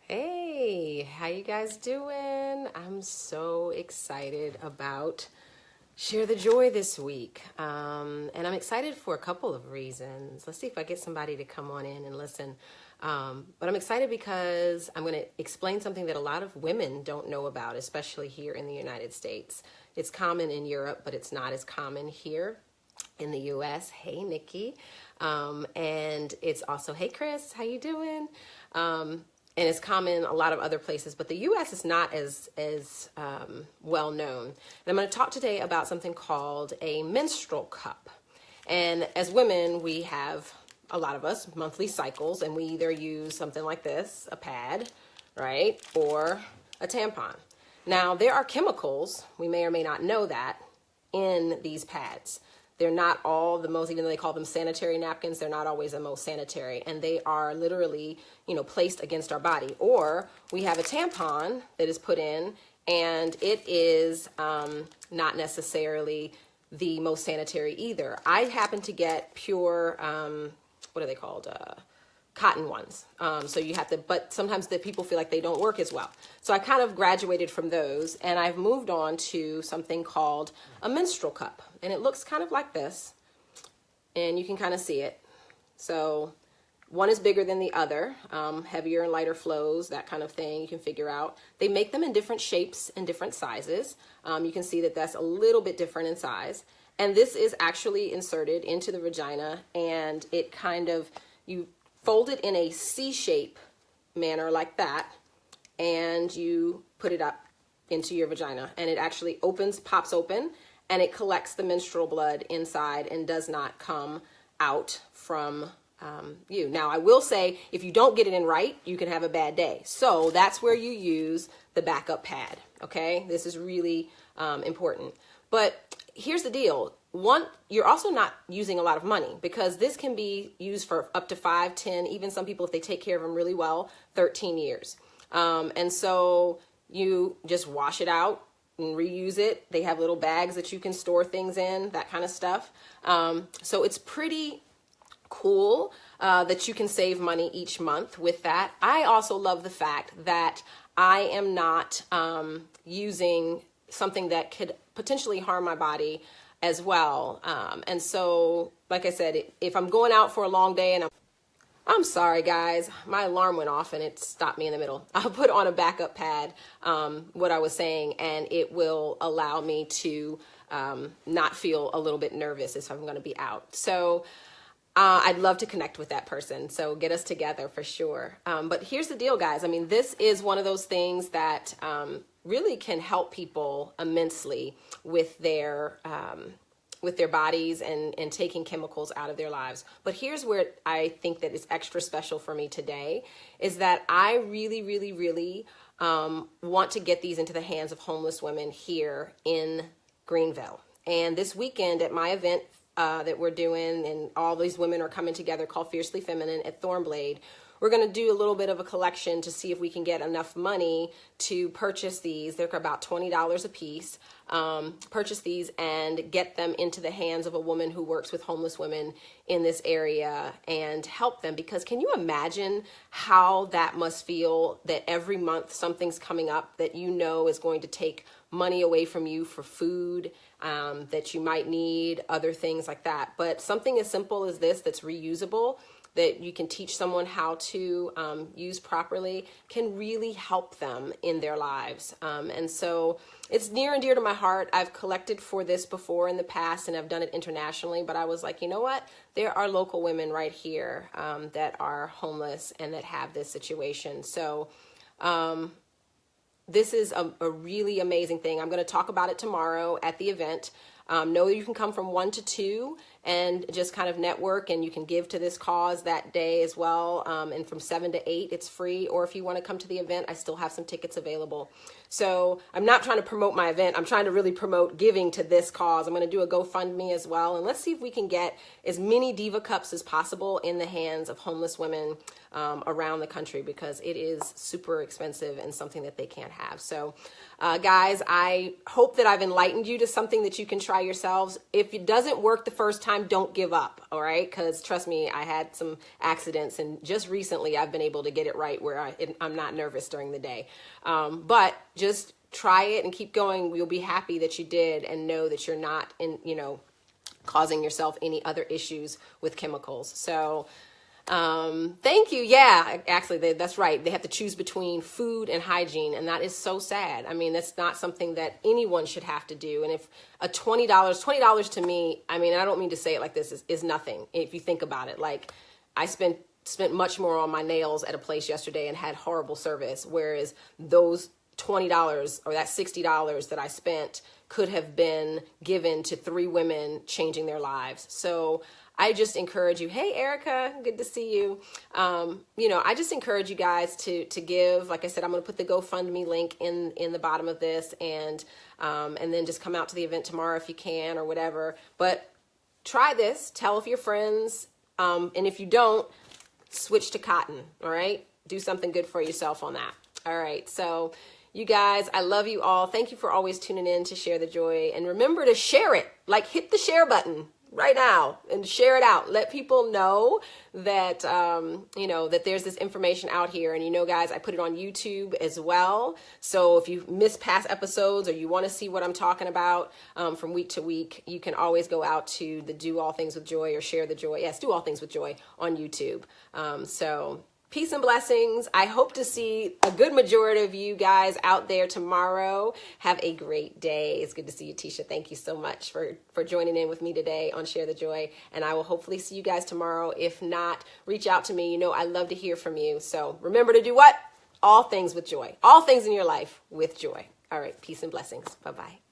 Hey, how you guys doing? I'm so excited about Share the Joy this week. And I'm excited for a couple of reasons. Let's see if I get somebody to come on in and listen. But I'm excited because I'm going to explain something that a lot of women don't know about, especially here in the United States. It's common in Europe, but it's not as common here in the US. Hey, Nikki. And it's also, hey, Chris, how you doing? And it's common in a lot of other places, but the U.S. is not as well known. And I'm going to talk today about something called a menstrual cup. And as women, we have, a lot of us, monthly cycles, and we either use something like this, a pad, right, or a tampon. Now, there are chemicals, we may or may not know that, in these pads. They're not all the most, even though they call them sanitary napkins, they're not always the most sanitary. And they are literally, placed against our body. Or we have a tampon that is put in, and it is not necessarily the most sanitary either. I happen to get pure, what are they called? Cotton ones. So you have to, but sometimes the people feel like they don't work as well. So I kind of graduated from those, and I've moved on to something called a menstrual cup. And it looks kind of like this, and you can kind of see it. So one is bigger than the other, heavier and lighter flows, that kind of thing you can figure out. They make them in different shapes and different sizes. You can see that that's a little bit different in size. And this is actually inserted into the vagina, and it kind of, you fold it in a C-shape manner like that, and you put it up into your vagina, and it actually pops open, and it collects the menstrual blood inside and does not come out from you. Now, I will say, if you don't get it in right, you can have a bad day. So that's where you use the backup pad, okay? This is really important. But here's the deal. One, you're also not using a lot of money, because this can be used for up to 5, 10, even some people, if they take care of them really well, 13 years. And so you just wash it out and reuse it. They have little bags that you can store things in, that kind of stuff. So it's pretty cool that you can save money each month with that. I also love the fact that I am not using something that could potentially harm my body as well. And so, like I said, if I'm going out for a long day and I'm sorry, guys, my alarm went off and it stopped me in the middle. I'll put on a backup pad, what I was saying, and it will allow me to not feel a little bit nervous if I'm going to be out. So I'd love to connect with that person. So get us together for sure. But here's the deal, guys. I mean, this is one of those things that really can help people immensely with their bodies and taking chemicals out of their lives. But here's where I think that is extra special for me today, is that I really, really, really want to get these into the hands of homeless women here in Greenville. And this weekend at my event that we're doing, and all these women are coming together, called Fiercely Feminine at Thornblade, we're going to do a little bit of a collection to see if we can get enough money to purchase these. They're about $20 a piece. Purchase these and get them into the hands of a woman who works with homeless women in this area and help them. Because can you imagine how that must feel, that every month something's coming up that you know is going to take money away from you for food, that you might need, other things like that. But something as simple as this that's reusable, that you can teach someone how to use properly, can really help them in their lives. And so it's near and dear to my heart. I've collected for this before in the past, and I've done it internationally, but I was like, you know what? There are local women right here that are homeless and that have this situation. So this is a really amazing thing. I'm going to talk about it tomorrow at the event. Know you can come from 1 to 2 and just kind of network, and you can give to this cause that day as well. And from 7 to 8, it's free. Or if you want to come to the event, I still have some tickets available. So I'm not trying to promote my event. I'm trying to really promote giving to this cause. I'm going to do a GoFundMe as well. And let's see if we can get as many Diva Cups as possible in the hands of homeless women around the country, because it is super expensive and something that they can't have. So guys, I hope that I've enlightened you to something that you can try yourselves. If it doesn't work the first time time, don't give up, all right? Because trust me, I had some accidents, and just recently I've been able to get it right where I'm not nervous during the day. But just try it and keep going. You'll be happy that you did, and know that you're not causing yourself any other issues with chemicals. So thank you. Yeah, actually, that's right. They have to choose between food and hygiene, and that is so sad. I mean, that's not something that anyone should have to do. And if $20 to me, I mean, I don't mean to say it like this, is nothing. If you think about it, like I spent much more on my nails at a place yesterday and had horrible service, whereas those $20 or that $60 that I spent could have been given to 3 women changing their lives. So I just encourage you. Hey, Erica, good to see you. I just encourage you guys to give. Like I said, I'm going to put the GoFundMe link in the bottom of this, and then just come out to the event tomorrow if you can or whatever. But try this. Tell your friends, and if you don't, switch to cotton. All right, do something good for yourself on that. All right, so. You guys, I love you all. Thank you for always tuning in to Share the Joy. And remember to share it. Like, hit the share button right now and share it out. Let people know that, that there's this information out here. And guys, I put it on YouTube as well. So if you miss past episodes or you want to see what I'm talking about from week to week, you can always go out to the Do All Things with Joy or Share the Joy. Yes, Do All Things with Joy on YouTube. Peace and blessings. I hope to see a good majority of you guys out there tomorrow. Have a great day. It's good to see you, Tisha. Thank you so much for joining in with me today on Share the Joy. And I will hopefully see you guys tomorrow. If not, reach out to me. I love to hear from you. So remember to do what? All things with joy. All things in your life with joy. All right. Peace and blessings. Bye-bye.